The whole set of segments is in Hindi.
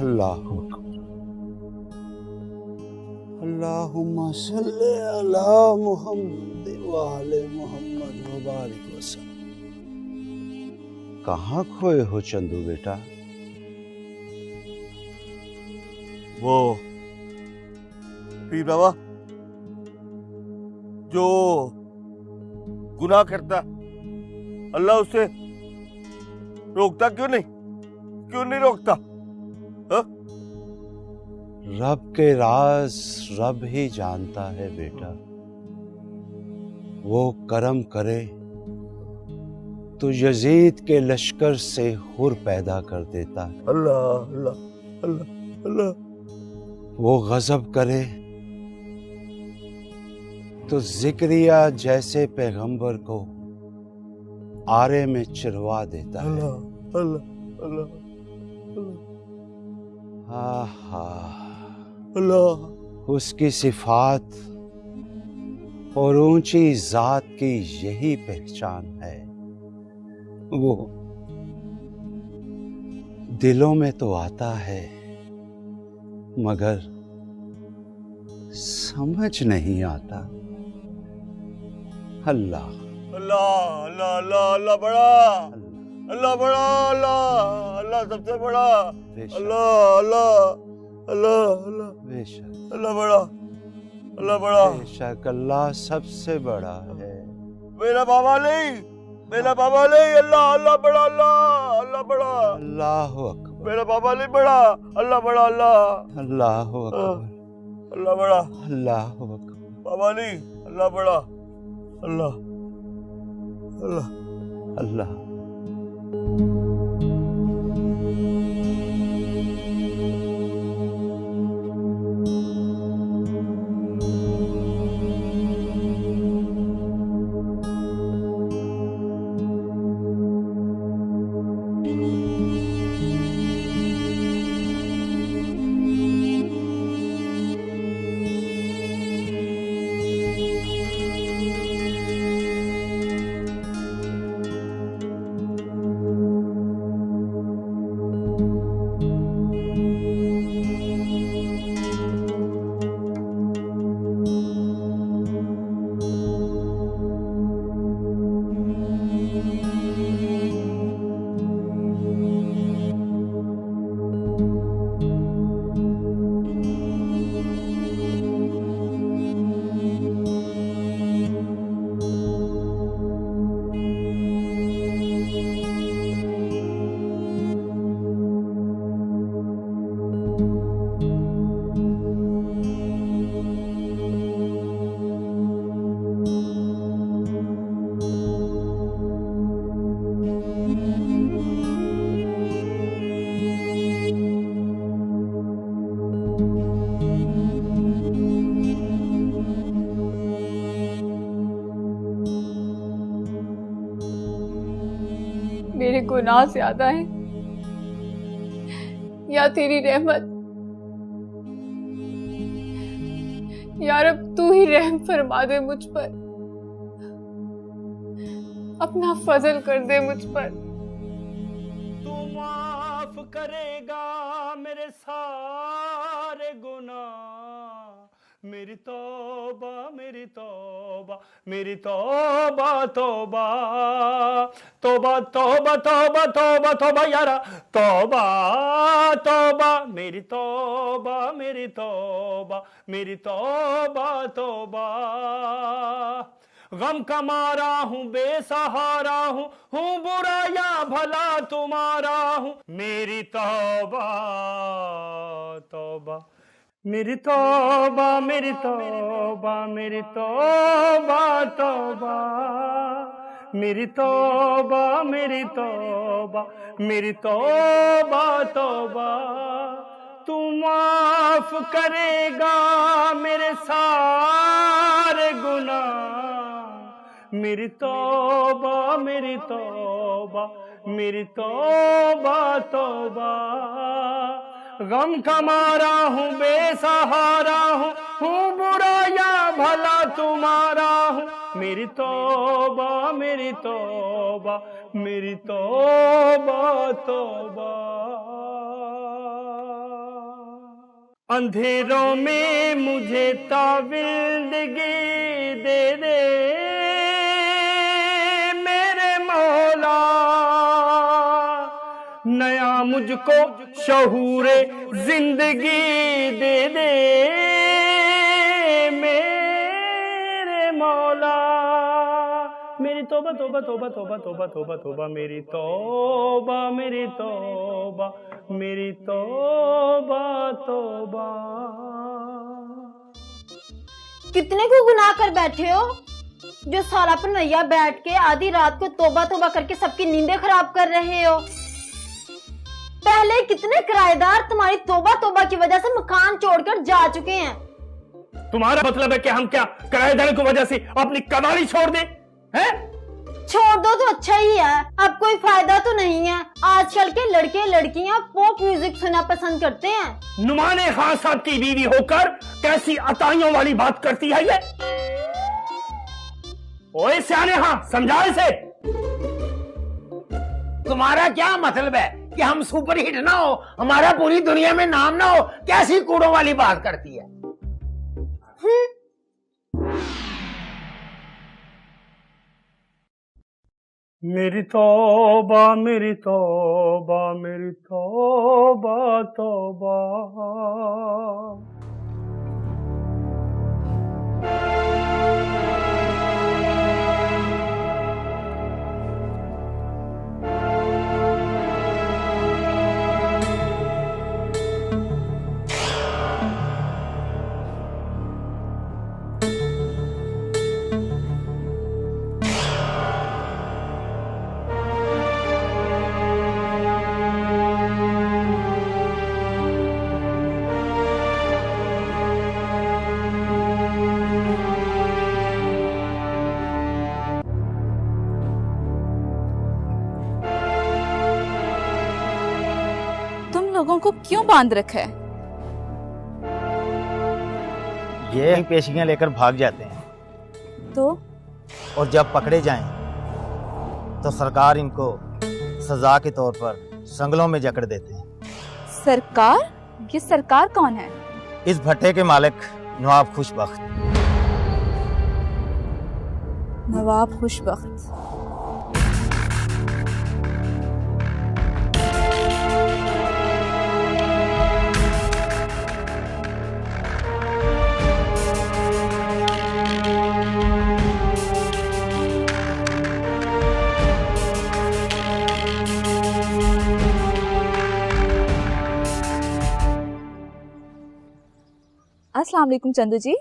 अल्लाह अल्लाहुम्मा सल्ली अला मुहम्मद व आले मुहम्मद व बारिक वसल्लम। कहाँ खोए हो चंदू बेटा? वो पीर बाबा जो गुनाह करता अल्लाह उसे रोकता क्यों नहीं रोकता? हा? रब के राज रब ही जानता है बेटा। वो करम करे तो यजीद के लश्कर से हुर पैदा कर देता है। अल्लाह अल्लाह अल्लाह अल्लाह। वो गजब करे तो जिक्रिया जैसे पैगंबर को आरे में चिरवा देता है। अल्लाह अल्लाह अल्लाह अल्लाह। उसकी सिफात और ऊंची जात की यही पहचान है। वो दिलों में तो आता है मगर समझ नहीं आता। अल्लाह अल्लाह अल्लाह अल्लाह अल्लाह बड़ा, अल्लाह बड़ा, अल्लाह अल्लाह सबसे बड़ा, अल्लाह अल्लाह अल्लाह अल्लाह बेशक अल्लाह बड़ा, अल्लाह बड़ा, बेशक अल्लाह सबसे बड़ा है। मेरा बाबा नहीं अल्लाह अल्लाह बड़ा, अल्लाह अल्लाह बड़ा, अल्लाह अकबर। मेरा बाबा नहीं बड़ा, अल्लाह बड़ा, अल्लाह अल्लाह अकबर। अल्लाह बड़ा, अल्लाह अकबर। बाबा नहीं अल्लाह बड़ा, अल्लाह अल्लाह अल्लाह। मेरे गुनाह ज्यादा हैं या तेरी रहमत? यार अब तू ही रहम फरमा दे मुझ पर, अपना फजल कर दे मुझ पर। तू माफ करेगा मेरे सारे गुनाह, मेरी तौबा मेरी तौबा मेरी तौबा तौबा तौबा तौबा तौबा तौबा तौबा यारा तौबा तौबा मेरी तौबा मेरी तौबा मेरी तौबा तौबा। गम का मारा हूँ बेसहारा हूँ बुरा या भला तुम्हारा हूँ, मेरी तौबा तौबा मेरी तौबा मेरी तौबा मेरी तौबा तौबा मेरी तौबा मेरी तौबा मेरी तौबा तौबा। तू माफ करेगा मेरे सारे गुनाह, मेरी तौबा मेरी तौबा मेरी तौबा तौबा। गम का मारा हूँ बेसहारा हूँ बुरा या भला तुम्हारा हूँ, मेरी तौबा मेरी तौबा मेरी तौबा तौबा। अंधेरों में मुझे ताविंदगी दे दे मेरे मौला, नया मुझको शहूरे जिंदगी दे दे मेरे मौला। मेरी तौबा तौबा तौबा तौबा तौबा तौबा तौबा, मेरी तौबा मेरी तौबा मेरी तौबा तौबा। कितने को गुनाह कर बैठे हो जो साला पर नैया बैठ के आधी रात को तौबा तौबा करके सबकी नींदें खराब कर रहे हो। पहले कितने किराएदार तुम्हारी तौबा तौबा की वजह से मकान छोड़कर जा चुके हैं। तुम्हारा मतलब है कि हम क्या किराएदार की वजह से अपनी कनाली छोड़ दें? हैं? छोड़ दो तो अच्छा ही है, अब कोई फायदा तो नहीं है। आजकल के लड़के लड़कियां पॉप म्यूजिक सुनना पसंद करते हैं। नुमाने खान साहब की बीवी होकर कैसी अताइयों वाली बात करती है ये? ओए सियाने, हाँ समझा इसे। तुम्हारा क्या मतलब है कि हम सुपरहिट ना हो, हमारा पूरी दुनिया में नाम ना हो? कैसी कूड़ों वाली बात करती है? मेरी तौबा मेरी तौबा मेरी तौबा तौबा। लोगों को क्यों बांध रखा है? ये पेशियां लेकर भाग जाते हैं तो और जब पकड़े जाएं तो सरकार इनको सजा के तौर पर संगलों में जकड़ देते हैं। सरकार? ये सरकार कौन है? इस भट्टे के मालिक नवाब खुशबख्त। नवाब खुशबख्त। अस्सलाम वालेकुम चंदू जी।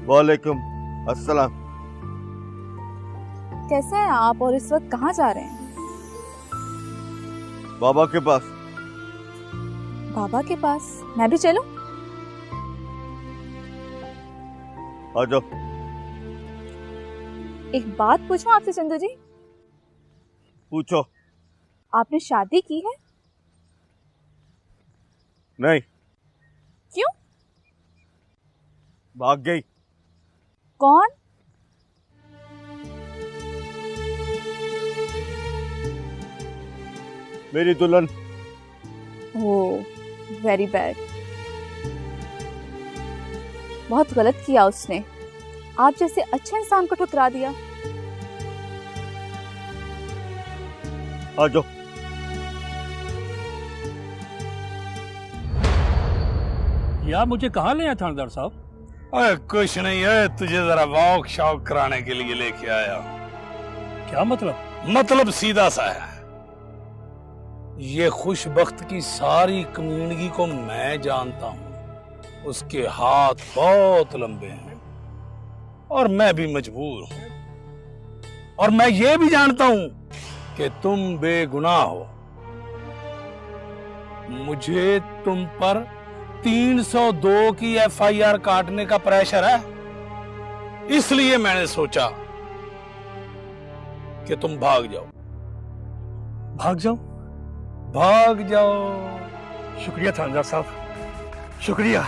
वालेकुम अस्सलाम। कैसे हैं आप और इस वक्त कहाँ जा रहे हैं? बाबा के पास। बाबा के पास? मैं भी चलूं? आ जाओ। एक बात पूछूं आपसे चंदू जी? पूछो। आपने शादी की है? नहीं। क्यों? भाग गई। कौन? मेरी दुल्हन। Oh very bad. बहुत गलत किया उसने, आप जैसे अच्छे इंसान को ठुकरा दिया। आ जाओ। यार मुझे कहाँ ले आया थानेदार साहब? अरे कुछ नहीं है, तुझे जरा वॉक शॉक कराने के लिए लेके आया हूं। क्या मतलब? मतलब सीधा सा है, ये खुशबख्त की सारी कम्युनिटी को मैं जानता हूं। उसके हाथ बहुत लंबे हैं और मैं भी मजबूर हूं, और मैं ये भी जानता हूं कि तुम बेगुनाह हो। मुझे तुम पर 302 की FIR काटने का प्रेशर है, इसलिए मैंने सोचा कि तुम भाग जाओ। भाग जाओ? भाग जाओ। शुक्रिया थानेदार साहब, शुक्रिया।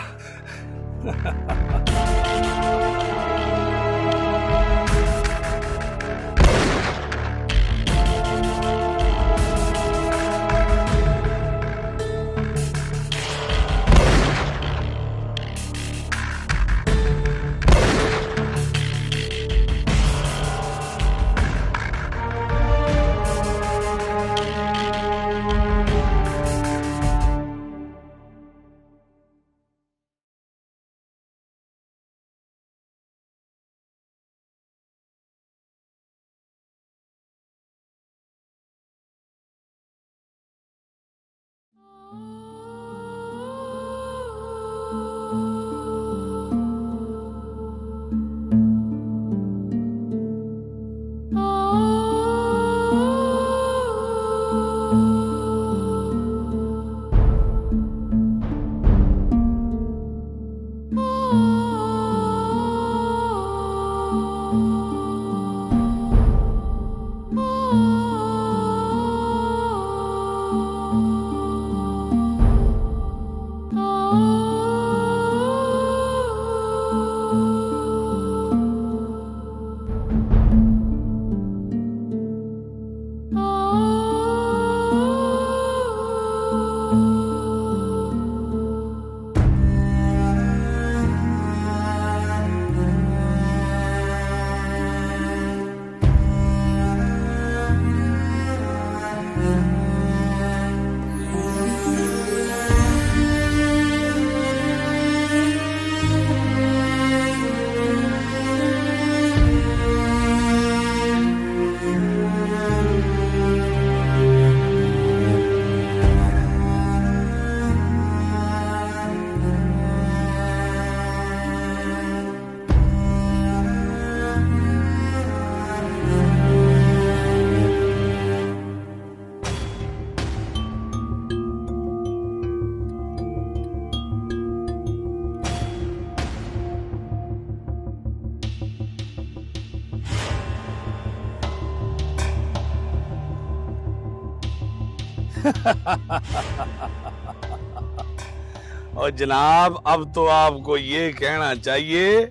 और जनाब अब तो आपको ये कहना चाहिए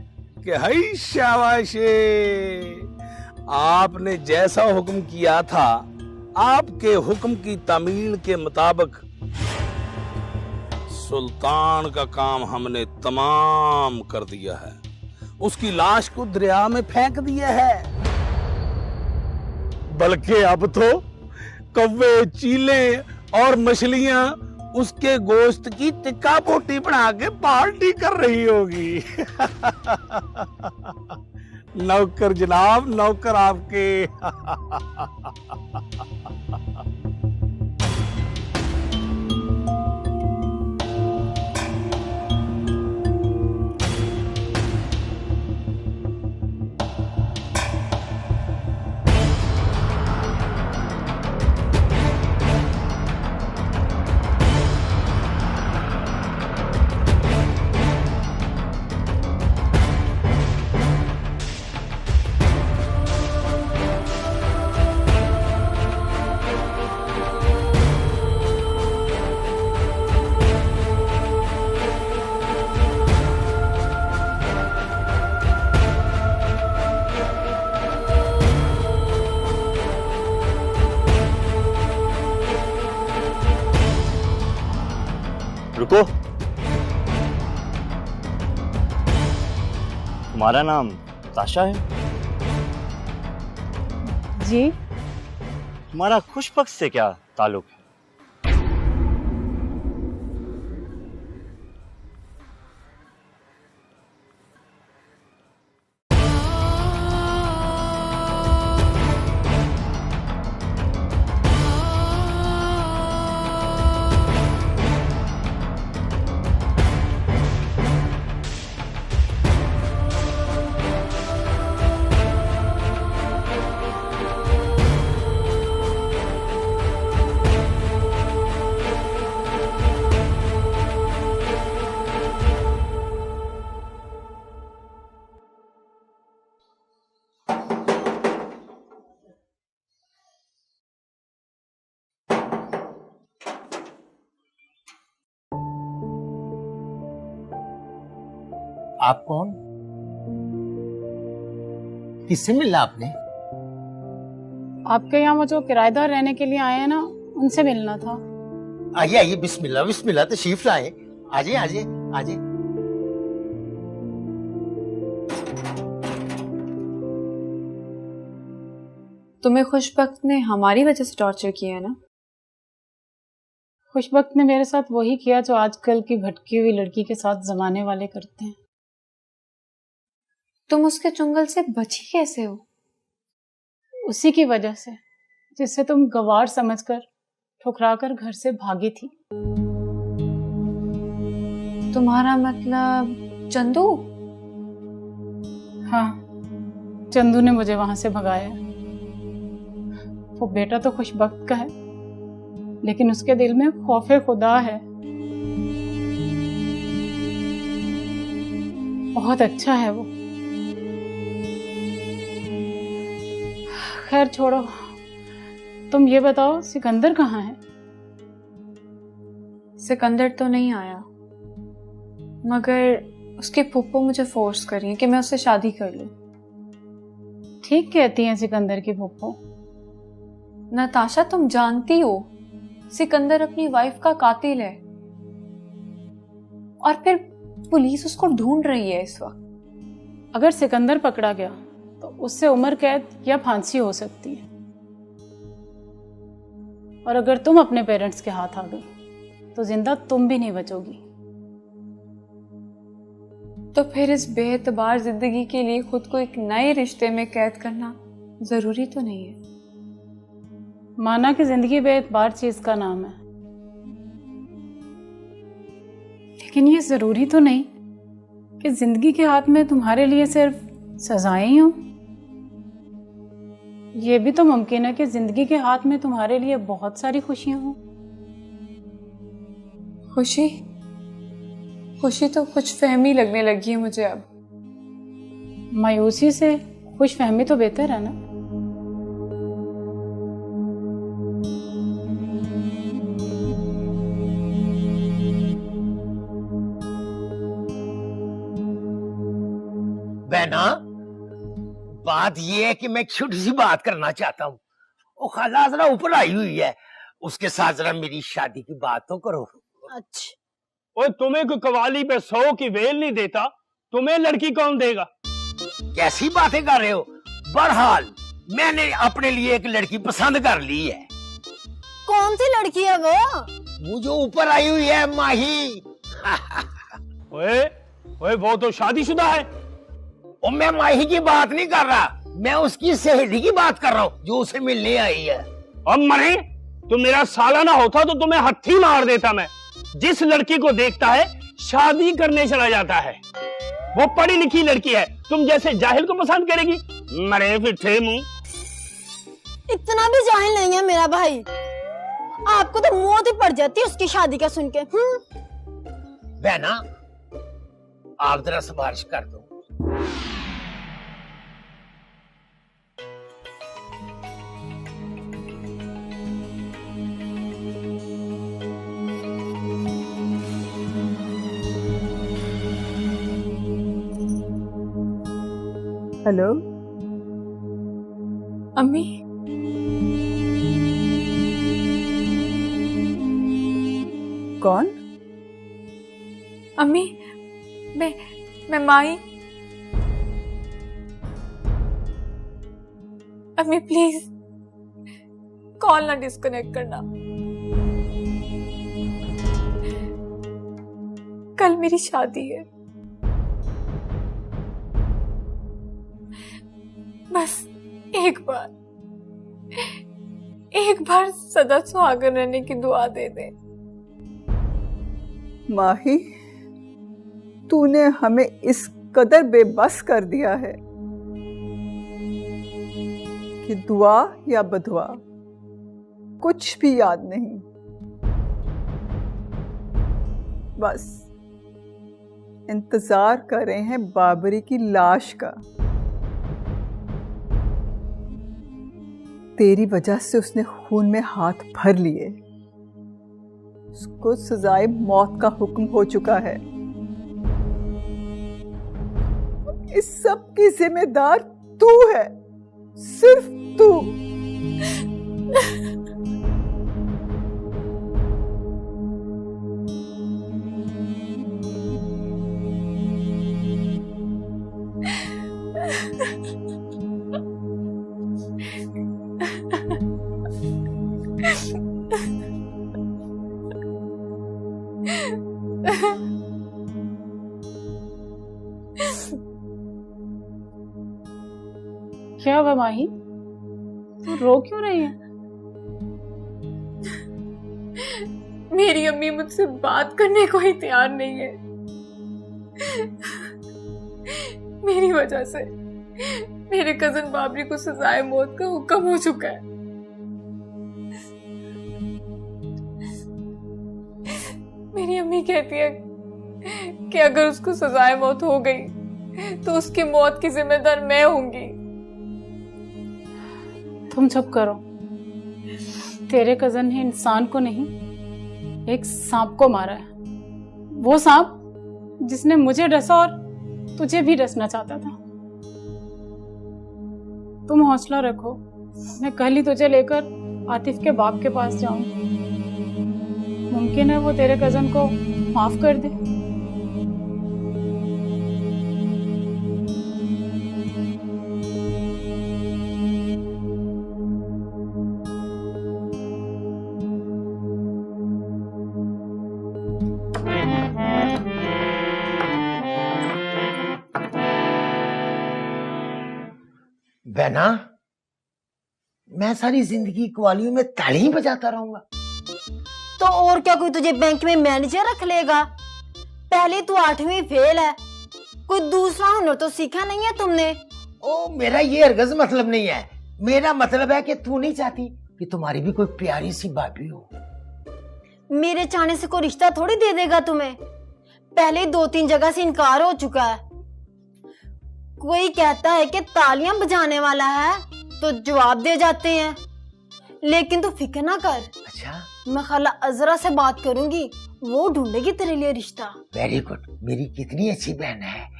कि हई शाबाशे, आपने जैसा हुक्म किया था आपके हुक्म की तामील के मुताबिक सुल्तान का काम हमने तमाम कर दिया है। उसकी लाश को दरिया में फेंक दिया है, बल्कि अब तो कौवे, चीले और मछलियां उसके गोश्त की टिक्का बोटी बना के पार्टी कर रही होगी। नौकर जनाब, नौकर आपके। रुको, तुम्हारा नाम ताशा है? जी। तुम्हारा खुशबख्त से क्या ताल्लुक है? आप कौन? किससे मिलना आपने? आपके यहाँ वो जो किराएदार रहने के लिए आए हैं ना, उनसे मिलना था। आइए आइए, बिस्मिल्लाह बिस्मिल्लाह, तशरीफ लाए। आइए आइए आइए। तुम्हें खुशबख्त ने हमारी वजह से टॉर्चर किया है ना? खुशबख्त ने मेरे साथ वही किया जो आजकल की भटकी हुई लड़की के साथ जमाने वाले करते हैं। तुम उसके चुंगल से बची कैसे हो? उसी की वजह से जिससे तुम गवार समझकर ठुकराकर घर से भागी थी। तुम्हारा मतलब चंदू? हाँ, चंदू ने मुझे वहां से भगाया। वो बेटा तो खुशबख्त का है, लेकिन उसके दिल में खौफे खुदा है। बहुत अच्छा है वो। खैर छोड़ो, तुम ये बताओ सिकंदर कहाँ है? सिकंदर तो नहीं आया, मगर उसके फूफो मुझे फोर्स कर रही है कि मैं उससे शादी कर लूं। ठीक कहती हैं सिकंदर की फूफो। नताशा, तुम जानती हो सिकंदर अपनी वाइफ का कातिल है, और फिर पुलिस उसको ढूंढ रही है इस वक्त। अगर सिकंदर पकड़ा गया तो उससे उम्र कैद या फांसी हो सकती है, और अगर तुम अपने पेरेंट्स के हाथ आ गई तो जिंदा तुम भी नहीं बचोगी। तो फिर इस बेएतबार जिंदगी के लिए खुद को एक नए रिश्ते में कैद करना जरूरी तो नहीं है? माना कि जिंदगी बेएतबार चीज का नाम है, लेकिन ये जरूरी तो नहीं कि जिंदगी के हाथ में तुम्हारे लिए सिर्फ सजाएं ही हो। ये भी तो मुमकिन है कि जिंदगी के हाथ में तुम्हारे लिए बहुत सारी खुशियां हो। खुशी? खुशी तो कुछ फहमी लगने लगी है मुझे अब। मायूसी से खुश फहमी तो बेहतर है ना। बहना, बात ये है कि मैं छोटी सी बात करना चाहता हूँ। वो खाला जरा ऊपर आई हुई है, उसके साथ जरा मेरी शादी की बात तो करो। अच्छा। ओए, तुम्हें कोई कवाली पे 100 की वेल नहीं देता, तुम्हें लड़की कौन देगा? कैसी बातें कर रहे हो? बहरहाल मैंने अपने लिए एक लड़की पसंद कर ली है। कौन सी लड़की है वो? वो जो ऊपर आई हुई है, माही। ओए, ओए, वो तो शादीशुदा है। और मैं माही की बात नहीं कर रहा, मैं उसकी सहेली की बात कर रहा हूँ जो उसे मिलने आई है। अब मरे, तो मेरा साला ना होता तो तुम्हें हत्थी मार देता मैं। जिस लड़की को देखता है शादी करने चला जाता है। वो पढ़ी लिखी लड़की है, तुम जैसे जाहिल को पसंद करेगी? मरे फिर मुंह। इतना भी जाहिल नहीं है मेरा भाई, आपको तो मौत ही पड़ जाती है उसकी शादी का सुन के। बहना, आप जरा सिफारिश कर दो। हेलो अम्मी। कौन? अम्मी, मैं माही। अम्मी प्लीज कॉल ना डिस्कनेक्ट करना। कल मेरी शादी है, बस एक बार सदा सुहागन रहने की दुआ दे दे। माही, तूने हमें इस कदर बेबस कर दिया है कि दुआ या बदुआ कुछ भी याद नहीं। बस इंतजार कर रहे हैं बाबरी की लाश का। तेरी वजह से उसने खून में हाथ भर लिए, उसको सजाए मौत का हुक्म हो चुका है। इस सब की जिम्मेदार तू है, सिर्फ तू। क्या हुआ माही, तू रो क्यों रही है? मेरी अम्मी मुझसे बात करने को ही तैयार नहीं है। मेरी वजह से मेरे कजन बाबरी को सजाए मौत का हुक्म हो चुका है। मेरी अम्मी कहती है कि अगर उसको सजाए मौत हो गई तो उसकी मौत की जिम्मेदार मैं होंगी। तुम चुप करो। तेरे कजन ने इंसान को नहीं, एक सांप को मारा है। वो सांप जिसने मुझे डसा और तुझे भी डसना चाहता था। तुम हौसला रखो, मैं कल ही तुझे लेकर आतिफ के बाप के पास जाऊंगी। मुमकिन है वो तेरे कजन को माफ कर दे। बहना, मैं सारी जिंदगी कवालियों में ताली ही बजाता रहूंगा। तो और क्या कोई तुझे बैंक में मैनेजर रख लेगा? पहले तू 8वीं फेल है, कोई दूसरा हुनर तो सीखा नहीं है तुमने। ओ, मेरा ये हरगिज़ मतलब नहीं है। मेरा मतलब है कि तू नहीं चाहती कि तुम्हारी भी कोई प्यारी सी भाभी हो। मेरे चाहने से कोई रिश्ता थोड़ी दे देगा तुम्हें। पहले 2-3 जगह से इनकार हो चुका है। कोई कहता है कि तालियां बजाने वाला है तो जवाब दे जाते हैं। लेकिन तू फिक्र ना कर। अच्छा, मैं खाला अजरा से बात करूंगी, वो ढूंढेगी तेरे लिए रिश्ता। वेरी गुड, मेरी कितनी अच्छी बहन है।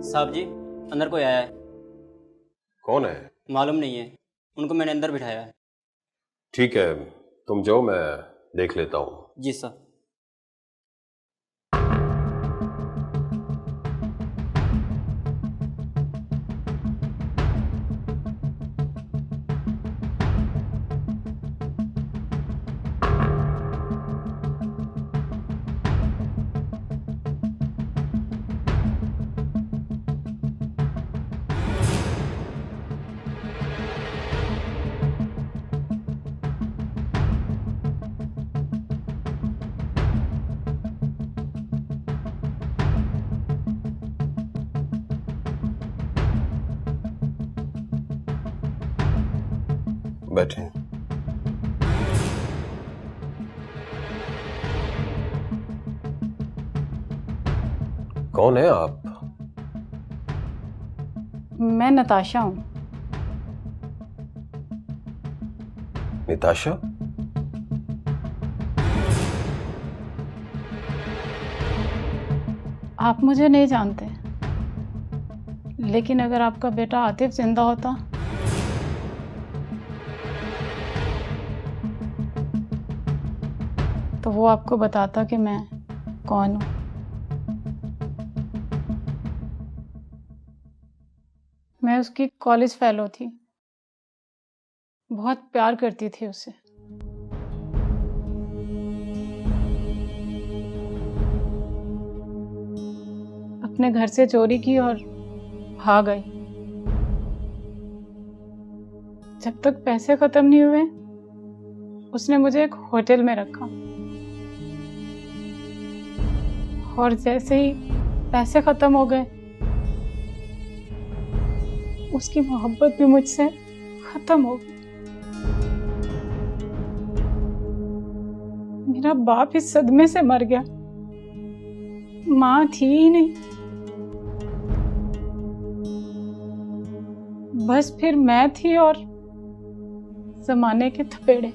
साहब जी, अंदर कोई आया है। कौन है? मालूम नहीं है, उनको मैंने अंदर बिठाया है। ठीक है, तुम जाओ, मैं देख लेता हूँ। जी सर। बैठे। कौन है आप? मैं नताशा हूँ। निताशा? आप मुझे नहीं जानते, लेकिन अगर आपका बेटा आतिफ जिंदा होता तो वो आपको बताता कि मैं कौन हूं। मैं उसकी कॉलेज फेलो थी, बहुत प्यार करती थी उससे। अपने घर से चोरी की और भाग गई। जब तक पैसे खत्म नहीं हुए, उसने मुझे एक होटल में रखा, और जैसे ही पैसे खत्म हो गए, उसकी मोहब्बत भी मुझसे खत्म हो गई। मेरा बाप इस सदमे से मर गया। माँ थी ही नहीं। बस फिर मैं थी और जमाने के थपेड़े।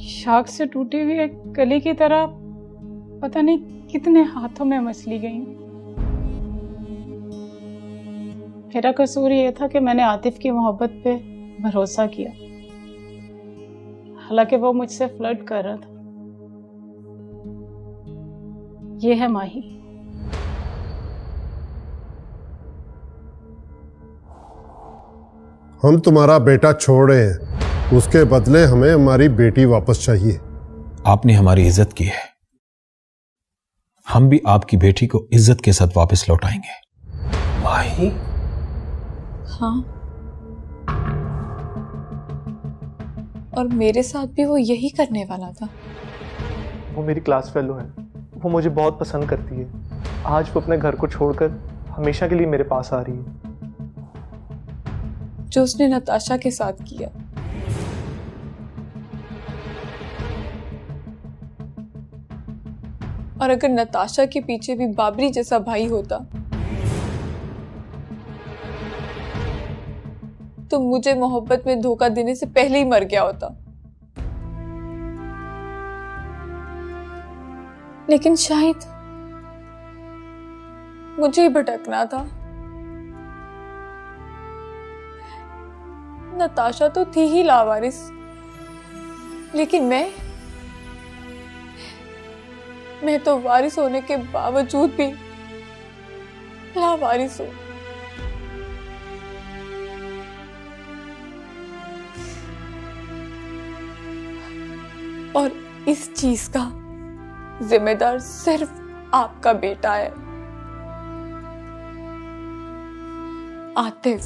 शाख से टूटी हुई एक कली की तरह पता नहीं कितने हाथों में मसली गई। मेरा कसूर ये था कि मैंने आतिफ की मोहब्बत पे भरोसा किया, हालांकि वो मुझसे फ्लर्ट कर रहा था। ये है माही। हम तुम्हारा बेटा छोड़ रहे हैं, उसके बदले हमें हमारी बेटी वापस चाहिए। आपने हमारी इज्जत की है, हम भी आपकी बेटी को इज्जत के साथ वापस लौटाएंगे। माही? हाँ, और मेरे साथ भी वो यही करने वाला था। वो मेरी क्लास फेलो है, वो मुझे बहुत पसंद करती है। आज वो अपने घर को छोड़कर हमेशा के लिए मेरे पास आ रही है। जो उसने नताशा के साथ किया, और अगर नताशा के पीछे भी बाबरी जैसा भाई होता तो मुझे मोहब्बत में धोखा देने से पहले ही मर गया होता। लेकिन शायद मुझे ही भटकना था। नताशा तो थी ही लावारिस, लेकिन मैं तो वारिस होने के बावजूद भी लावारिस हूं। और इस चीज का जिम्मेदार सिर्फ आपका बेटा है, आतिफ।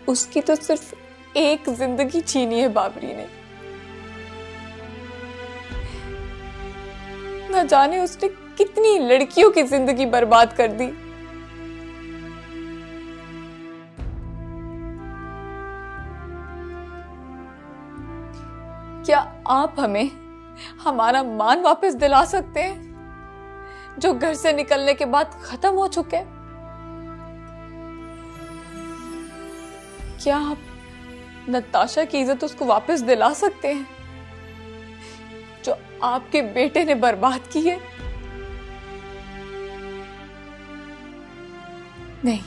उसकी तो सिर्फ एक जिंदगी छीनी है बाबरी ने। न जाने उसने कितनी लड़कियों की जिंदगी बर्बाद कर दी। क्या आप हमें हमारा मान वापस दिला सकते हैं, जो घर से निकलने के बाद खत्म हो चुके हैं? क्या आप नताशा की इज्जत उसको वापस दिला सकते हैं, जो आपके बेटे ने बर्बाद की है? नहीं,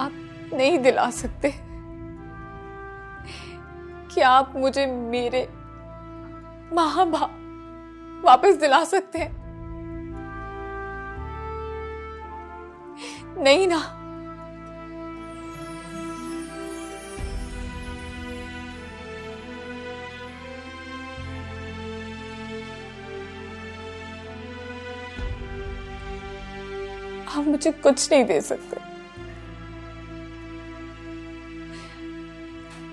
आप नहीं दिला सकते। क्या आप मुझे मेरे मां बाप वापस दिला सकते हैं? नहीं ना। आप मुझे कुछ नहीं दे सकते,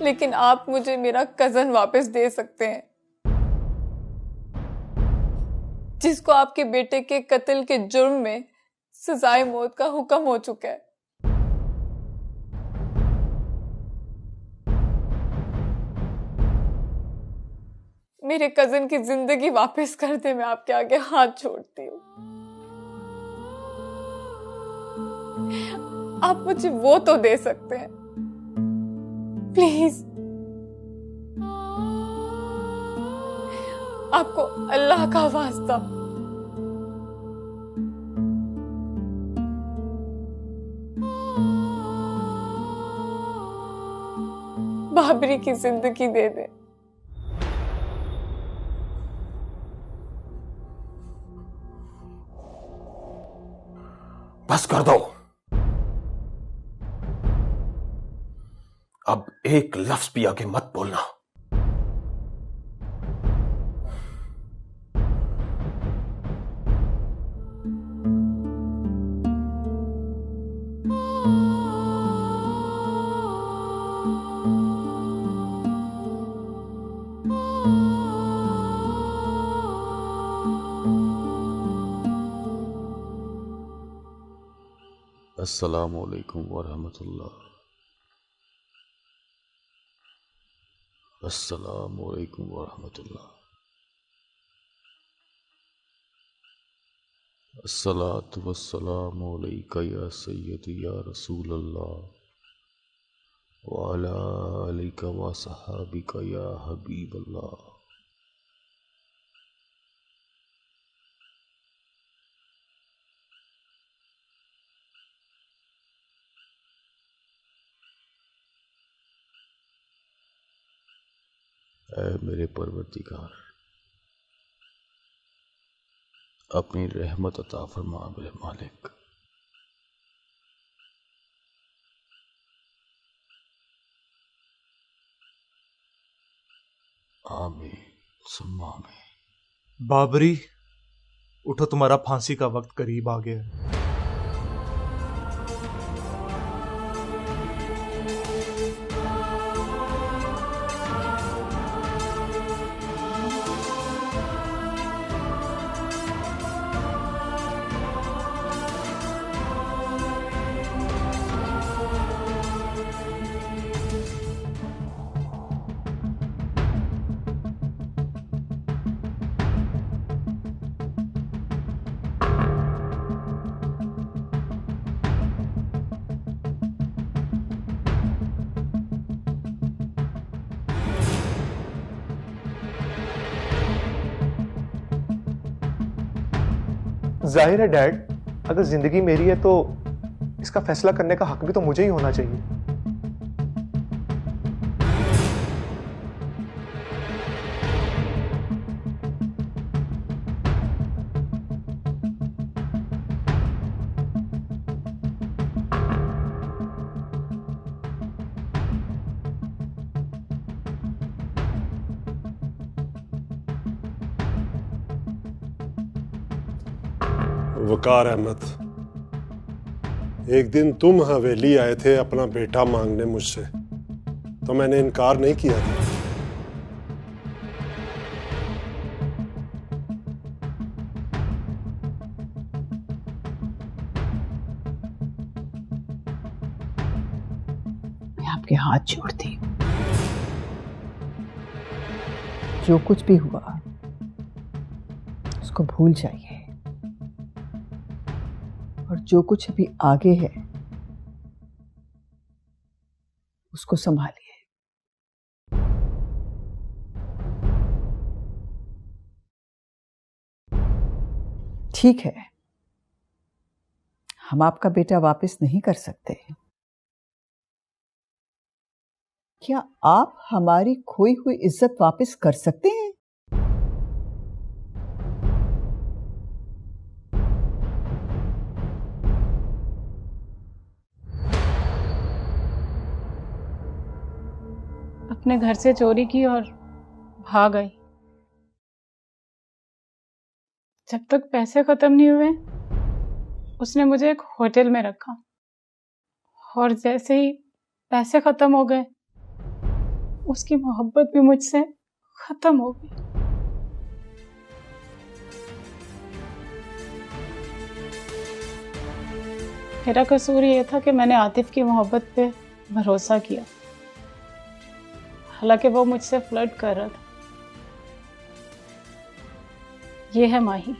लेकिन आप मुझे मेरा कजन वापस दे सकते हैं, जिसको आपके बेटे के कत्ल के जुर्म में सजाए मौत का हुक्म हो चुका है। मेरे कजन की जिंदगी वापस कर दे, मैं आपके आगे हाथ जोड़ती हूँ। आप मुझे वो तो दे सकते हैं, प्लीज। आपको अल्लाह का वास्ता, बाबरी की जिंदगी दे दे। बस कर दो। अब एक लफ्ज भी आगे मत बोलना। अस्सलामु अलैकुम वरहमतुल्लाह। अस्सलामु अलैकुम वरहमतुल्लाह। अस्सलातु वस्सलामु अलैका या सय्यदी या रसूल अल्लाह व अला आलिका व सहाबिका या हबीब अल्लाह। ऐ मेरे परवरदिगार, अपनी रहमत अता फरमा मेरे मालिक। आमीन सुम्मा आमीन। बाबरी, उठो, तुम्हारा फांसी का वक्त करीब आ गया है। जाहिर है डैड, अगर जिंदगी मेरी है तो इसका फैसला करने का हक भी तो मुझे ही होना चाहिए। वकार अहमद, एक दिन तुम हवेली आए थे अपना बेटा मांगने मुझसे, तो मैंने इनकार नहीं किया था। मैं आपके हाथ जोड़ती हूँ, जो कुछ भी हुआ उसको भूल जाइए और जो कुछ अभी आगे है उसको संभालिए। ठीक है, हम आपका बेटा वापस नहीं कर सकते। क्या आप हमारी खोई हुई इज्जत वापस कर सकते हैं? अपने घर से चोरी की और भाग आई। जब तक पैसे खत्म नहीं हुए उसने मुझे एक होटल में रखा, और जैसे ही पैसे खत्म हो गए उसकी मोहब्बत भी मुझसे खत्म हो गई। मेरा कसूर ये था कि मैंने आतिफ की मोहब्बत पे भरोसा किया, हालांकि वो मुझसे फ्लर्ट कर रहा था। ये है माही।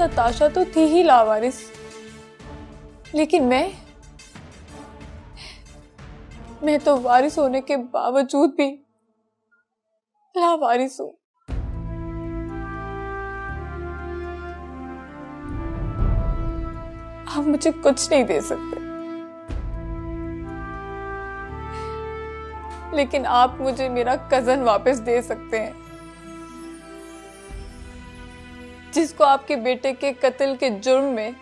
नताशा तो थी ही लावारिस, लेकिन मैं तो वारिस होने के बावजूद भी लावारिस हूं। आप मुझे कुछ नहीं दे सकते, लेकिन आप मुझे मेरा कजन वापस दे सकते हैं, जिसको आपके बेटे के कत्ल के जुर्म में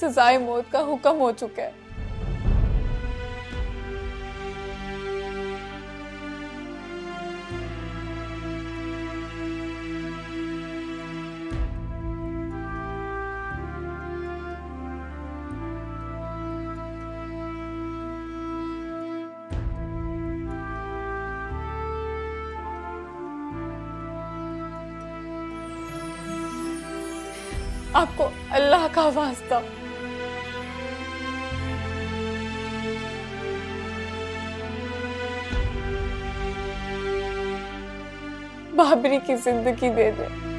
सजाए मौत का हुक्म हो चुका है। आपको अल्लाह का वास्ता बाबरी की जिंदगी दे दे।